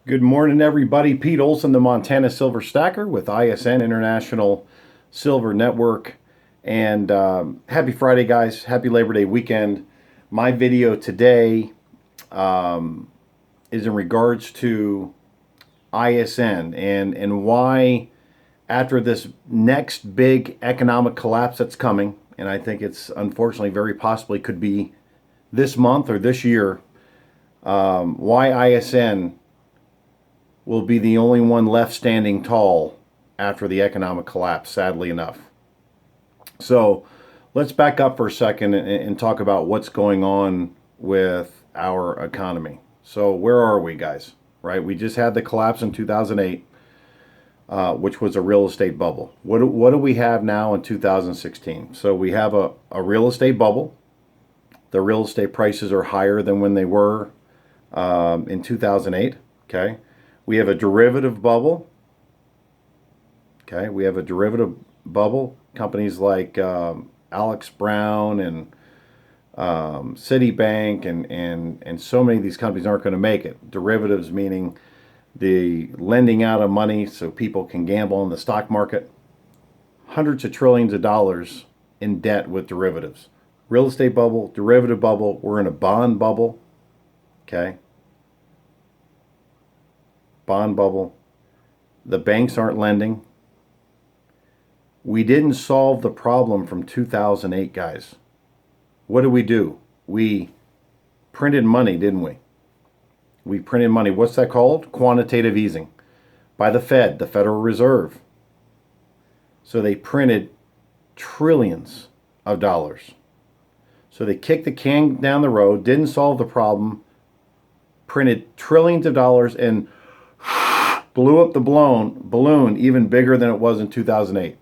Good morning, everybody. Pete Olson, the Montana Silver Stacker with ISN International Silver Network. And happy Friday, guys. Happy Labor Day weekend. My video today is in regards to ISN and why, after this next big economic collapse that's coming, and I think it's unfortunately very possibly could be this month or this year, why ISN will be the only one left standing tall after the economic collapse, sadly enough. So let's back up for a second and talk about what's going on with our economy. So where are we, guys? Right? We just had the collapse in 2008, which was a real estate bubble. What do we have now in 2016? So we have a real estate bubble. The real estate prices are higher than when they were in 2008. Okay. We have a derivative bubble. Okay, we have a derivative bubble. Companies like Alex Brown and Citibank and so many of these companies aren't going to make it. Derivatives meaning the lending out of money so people can gamble in the stock market. Hundreds of trillions of dollars in debt with derivatives. Real estate bubble, derivative bubble. We're in a bond bubble. Okay. Bond bubble. The banks aren't lending. We didn't solve the problem from 2008, guys. What did we do? We printed money, didn't we? We printed money. What's that called? Quantitative easing by the Fed, the Federal Reserve. So they printed trillions of dollars. So they kicked the can down the road, didn't solve the problem, printed trillions of dollars, and blew up the balloon even bigger than it was in 2008.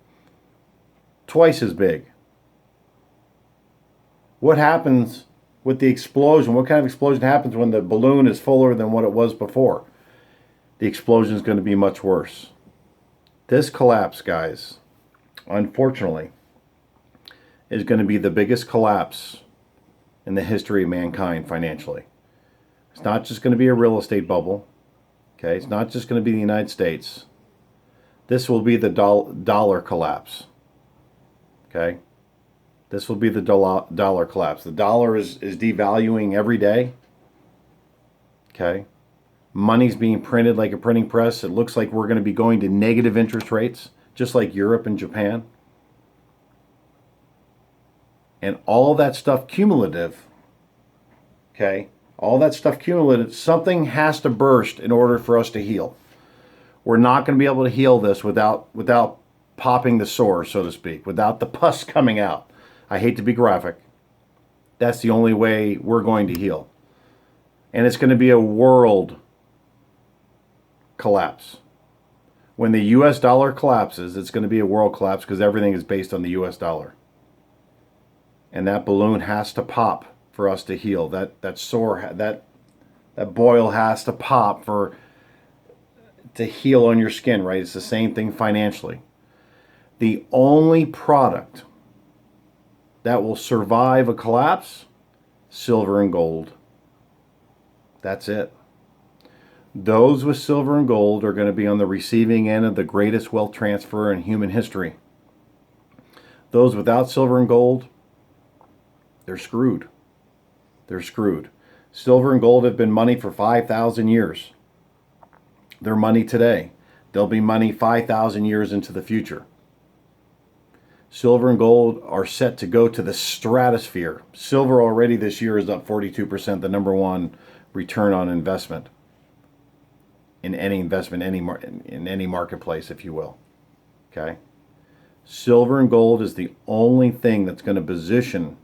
Twice as big. What happens with the explosion? What kind of explosion happens when the balloon is fuller than what it was before? The explosion is going to be much worse. This collapse, guys, unfortunately, is going to be the biggest collapse in the history of mankind financially. It's not just going to be a real estate bubble. Okay, it's not just going to be the United States. This will be the dollar collapse. Okay, this will be the dollar collapse. The dollar is devaluing every day. Okay, money's being printed like a printing press. It looks like we're going to be going to negative interest rates, just like Europe and Japan. And all that stuff cumulative. Okay, all that stuff cumulative. Something has to burst in order for us to heal. We're not going to be able to heal this without popping the sore, so to speak, without the pus coming out. I hate to be graphic. That's the only way we're going to heal. And it's going to be a world collapse. When the US dollar collapses, it's going to be a world collapse because everything is based on the US dollar. And that balloon has to pop for us to heal. That sore, that boil has to pop to heal on your skin, right? It's the same thing financially. The only product that will survive a collapse, silver and gold. That's it. Those with silver and gold are going to be on the receiving end of the greatest wealth transfer in human history. Those without silver and gold, they're screwed. They're screwed. Silver and gold have been money for 5,000 years. They're money today. They'll be money 5,000 years into the future. Silver and gold are set to go to the stratosphere. Silver already this year is up 42%, the number one return on investment in any in any marketplace, if you will. Okay? Silver and gold is the only thing that's going to position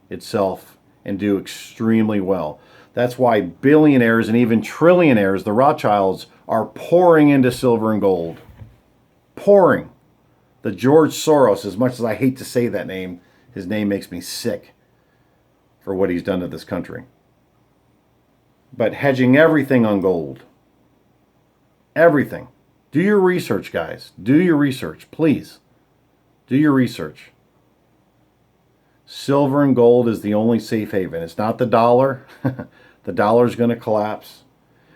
itself and do extremely well. That's why billionaires and even trillionaires, the Rothschilds, are pouring into silver and gold. Pouring. The George Soros, as much as I hate to say that name, his name makes me sick for what he's done to this country. But hedging everything on gold. Everything. Do your research, guys. Do your research, please. Do your research. Silver and gold is the only safe haven. It's not the dollar. The dollar is going to collapse.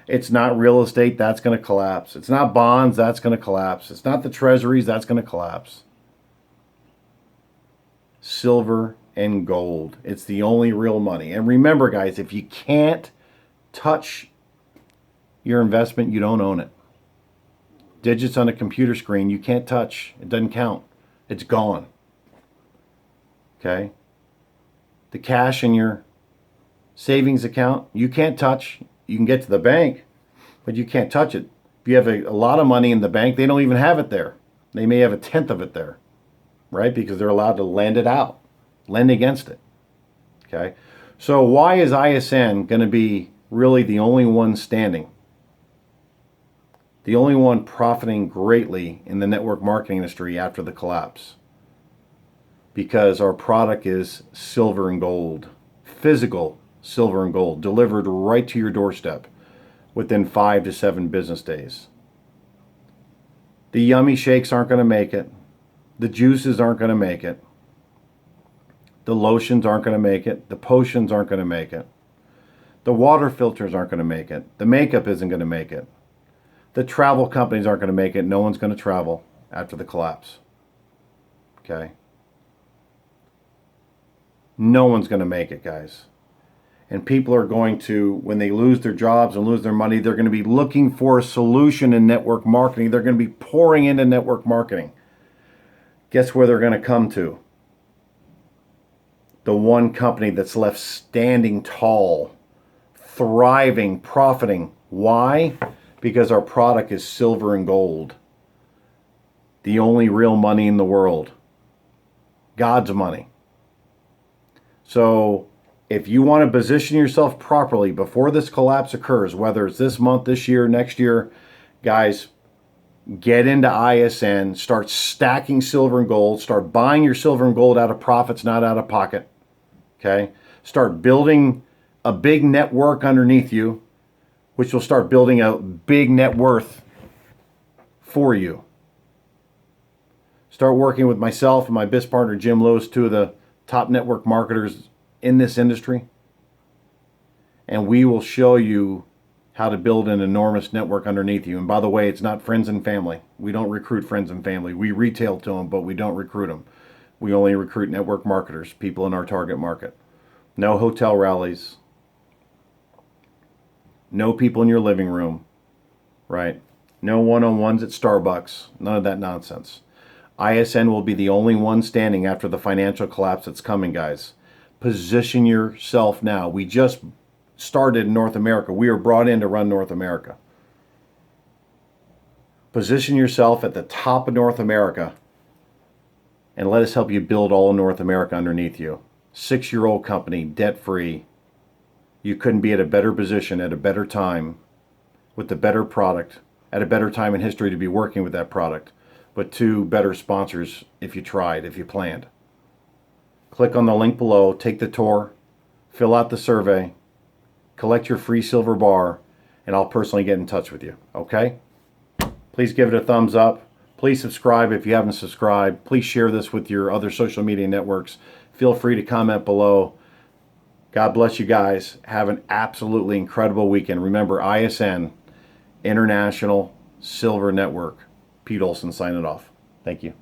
It's not real estate, that's going to collapse. It's not bonds, that's going to collapse. It's not the treasuries, that's going to collapse. Silver and gold. It's the only real money. And remember, guys, if you can't touch your investment, you don't own it. Digits on a computer screen, you can't touch. It doesn't count. It's gone. Okay? The cash in your savings account, you can't touch. You can get to the bank, but you can't touch it. If you have a lot of money in the bank, they don't even have it there. They may have a tenth of it there, right? Because they're allowed to lend it out, lend against it. Okay? So why is ISN going to be really the only one standing? The only one profiting greatly in the network marketing industry after the collapse? Because our product is silver and gold, physical silver and gold, delivered right to your doorstep within 5 to 7 business days. The yummy shakes aren't going to make it. The juices aren't going to make it. The lotions aren't going to make it. The potions aren't going to make it. The water filters aren't going to make it. The makeup isn't going to make it. The travel companies aren't going to make it. No one's going to travel after the collapse. Okay? No one's going to make it, guys. And people are going to, when they lose their jobs and lose their money, they're going to be looking for a solution in network marketing. They're going to be pouring into network marketing. Guess where they're going to come to? The one company that's left standing tall, thriving, profiting. Why? Because our product is silver and gold. The only real money in the world. God's money. So if you want to position yourself properly before this collapse occurs, whether it's this month, this year, next year, guys, get into ISN, start stacking silver and gold, start buying your silver and gold out of profits, not out of pocket. Okay? Start building a big network underneath you, which will start building a big net worth for you. Start working with myself and my business partner, Jim Lewis, two of the top network marketers in this industry, and we will show you how to build an enormous network underneath you. And by the way, it's not friends and family. We don't recruit friends and family. We retail to them, but we don't recruit them. We only recruit network marketers, people in our target market. No hotel rallies. No people in your living room, right? No one-on-ones at Starbucks. None of that nonsense. ISN will be the only one standing after the financial collapse that's coming, guys. Position yourself now. We just started in North America. We were brought in to run North America. Position yourself at the top of North America and let us help you build all of North America underneath you. 6-year-old company, debt-free. You couldn't be at a better position at a better time with the better product at a better time in history to be working with that product, but 2 better sponsors if you tried, if you planned. Click on the link below, take the tour, fill out the survey, collect your free silver bar, and I'll personally get in touch with you, okay? Please give it a thumbs up. Please subscribe if you haven't subscribed. Please share this with your other social media networks. Feel free to comment below. God bless you guys. Have an absolutely incredible weekend. Remember, ISN, International Silver Network. Pete Olson signing off. Thank you.